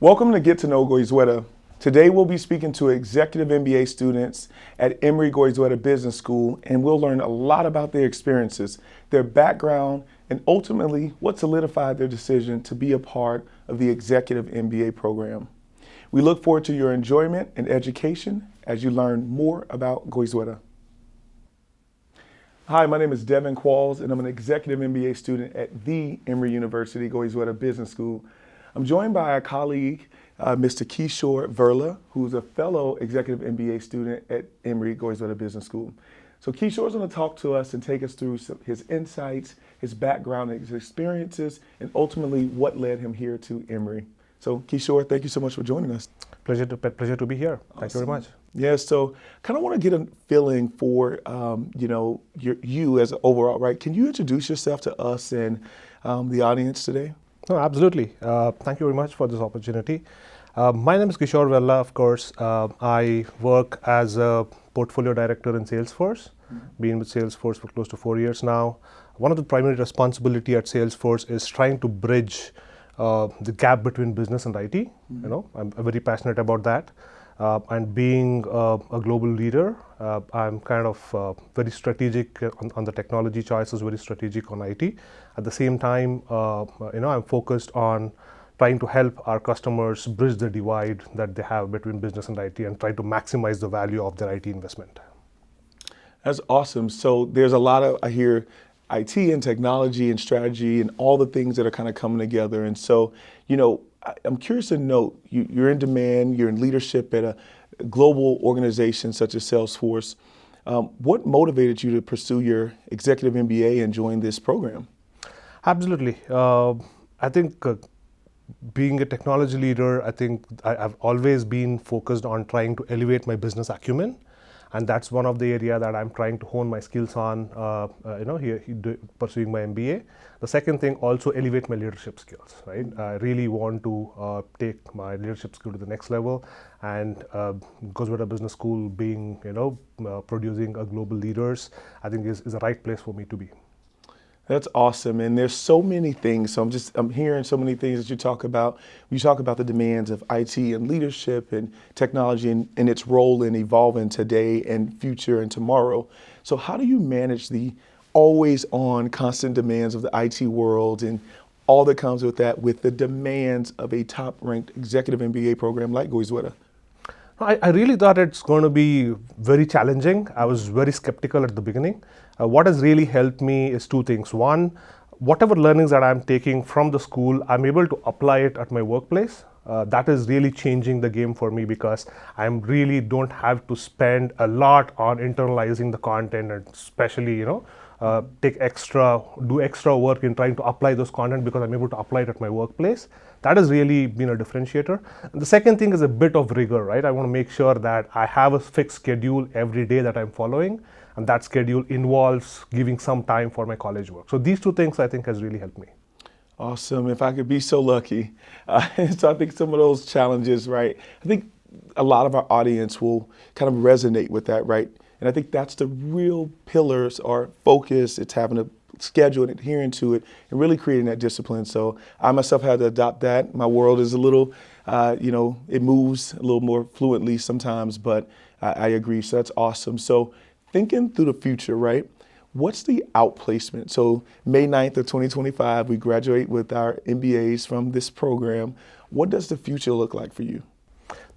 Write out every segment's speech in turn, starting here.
Welcome to Get to Know Goizueta. Today we'll be speaking to executive MBA students at Emory Goizueta Business School, and we'll learn a lot about their experiences, their background, and ultimately what solidified their decision to be a part of the executive MBA program. We look forward to your enjoyment and education as you learn more about Goizueta. Hi, my name is Devin Qualls, and I'm an executive MBA student at the Emory University Goizueta Business School. I'm joined by our colleague, Mr. Kishore Verla, who's a fellow executive MBA student at Emory Goizueta Business School. So Kishore's going to talk to us and take us through his insights, his background, his experiences, and ultimately what led him here to Emory. So Kishore, thank you so much for joining us. Pleasure to be here. Awesome. Thank you very much. Yeah, so kind of want to get a feeling for you as an overall, right? Can you introduce yourself to us and the audience today? No, absolutely. Thank you very much for this opportunity. My name is Kishore Verla, of course. I work as a portfolio director in Salesforce. Been with Salesforce for close to 4 years now. One of the primary responsibility at Salesforce is trying to bridge the gap between business and IT. I'm very passionate about that. And being a global leader, I'm kind of very strategic on the technology choices, very strategic on IT. At the same time, I'm focused on trying to help our customers bridge the divide that they have between business and IT and try to maximize the value of their IT investment. That's awesome. So there's a lot of, I hear, IT and technology and strategy and all the things that are kind of coming together. And so, I'm curious to note, you're in demand, you're in leadership at a global organization such as Salesforce. What motivated you to pursue your executive MBA and join this program? Absolutely. I think being a technology leader, I think I've always been focused on trying to elevate my business acumen. And that's one of the area that I'm trying to hone my skills on, pursuing my MBA. The second thing, also elevate my leadership skills, right? I really want to take my leadership skill to the next level, and Goizueta Business School being, producing a global leaders, I think is the right place for me to be. That's awesome, and there's so many things. So I'm hearing so many things that you talk about. You talk about the demands of IT and leadership and technology and its role in evolving today and future and tomorrow. So how do you manage the always on constant demands of the IT world and all that comes with that, with the demands of a top ranked executive MBA program like Goizueta? I really thought it's going to be very challenging. I was very skeptical at the beginning. What has really helped me is two things. One, whatever learnings that I'm taking from the school, I'm able to apply it at my workplace. That is really changing the game for me because I really don't have to spend a lot on internalizing the content and especially, do extra work in trying to apply those content because I'm able to apply it at my workplace. That has really been a differentiator. And the second thing is a bit of rigor, right? I want to make sure that I have a fixed schedule every day that I'm following, and that schedule involves giving some time for my college work. So these two things I think has really helped me. Awesome. If I could be so lucky. So I think some of those challenges, right? I think a lot of our audience will kind of resonate with that, right? And I think that's the real pillars or focus. It's having a schedule and adhering to it and really creating that discipline. So I myself had to adopt that. My world is a little, it moves a little more fluently sometimes, but I agree. So that's awesome. So thinking through the future, right? What's the outplacement? So May 9th of 2025, we graduate with our MBAs from this program. What does the future look like for you?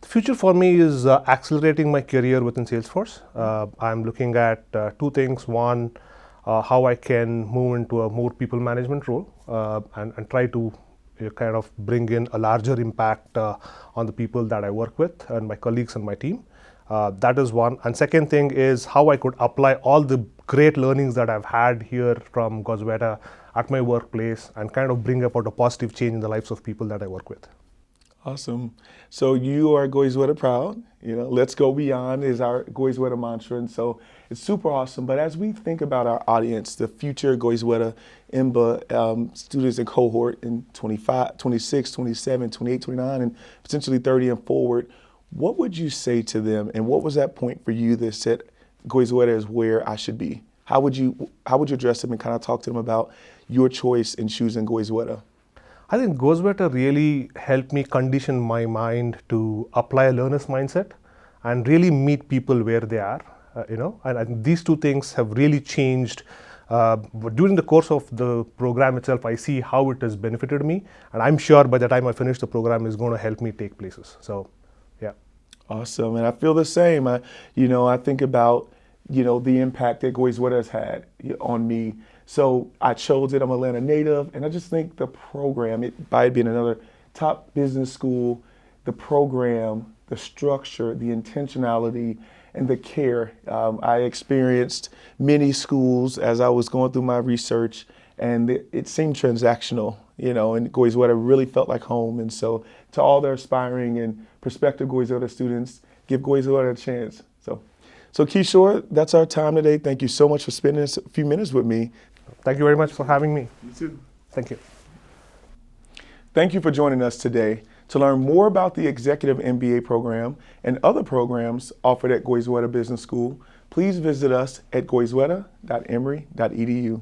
The future for me is accelerating my career within Salesforce. I'm looking at two things. One, how I can move into a more people management role and try to kind of bring in a larger impact on the people that I work with and my colleagues and my team. That is one. And second thing is how I could apply all the great learnings that I've had here from Goizueta at my workplace and kind of bring about a positive change in the lives of people that I work with. Awesome. So you are Goizueta proud. Let's go beyond is our Goizueta mantra. And so it's super awesome. But as we think about our audience, the future Goizueta IMBA students and cohort in 25, 26, 27, 28, 29, and potentially 30 and forward, what would you say to them? And what was that point for you that said Goizueta is where I should be? How would you address them and kind of talk to them about your choice in choosing Goizueta? I think Goesweta really helped me condition my mind to apply a learner's mindset and really meet people where they are. And these two things have really changed. During the course of the program itself, I see how it has benefited me, and I'm sure by the time I finish the program, it's going to help me take places. So, yeah. Awesome, and I feel the same. I think about, the impact that Goizueta has had on me. So I chose it. I'm Atlanta native, and I just think the program, by it being another top business school, the program, the structure, the intentionality, and the care. I experienced many schools as I was going through my research, and it seemed transactional, and Goizueta really felt like home. And so to all the aspiring and prospective Goizueta students, give Goizueta a chance. So Kishore, that's our time today. Thank you so much for spending a few minutes with me. Thank you very much for having me. You too. Thank you. Thank you for joining us today. To learn more about the Executive MBA program and other programs offered at Goizueta Business School, please visit us at goizueta.emory.edu.